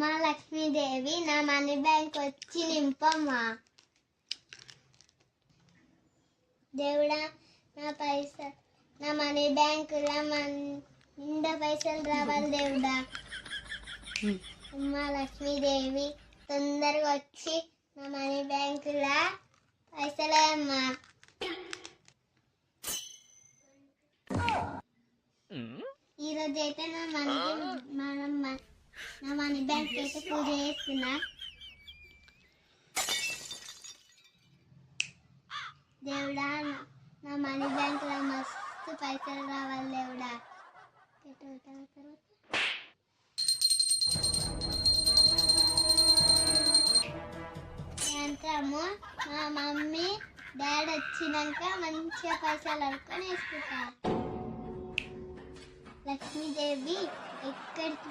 మా లక్ష్మీదేవి నా money bank వచ్చి నింపమ్మా. దేవుడా నా మనీ బ్యాంకులో నిండా పైసలు రావాలి దేవుడా. అమ్మా లక్ష్మీదేవి తొందరగా వచ్చి నా మనీ బ్యాంకులో పైసలే అమ్మా. ఈరోజు అయితే నా మనీ బ్యాంక్ అయితే పూజ చేస్తున్నా. దేవుడా నా మనీ బ్యాంకులో మస్తు పైసలు రావాలి దేవుడా. సాయంత్రము మా మమ్మీ డాడీ వచ్చినాక మంచిగా పైసలు అడుక్కొని వేసుకుంటా. లక్ష్మీదేవి ఎక్కడికి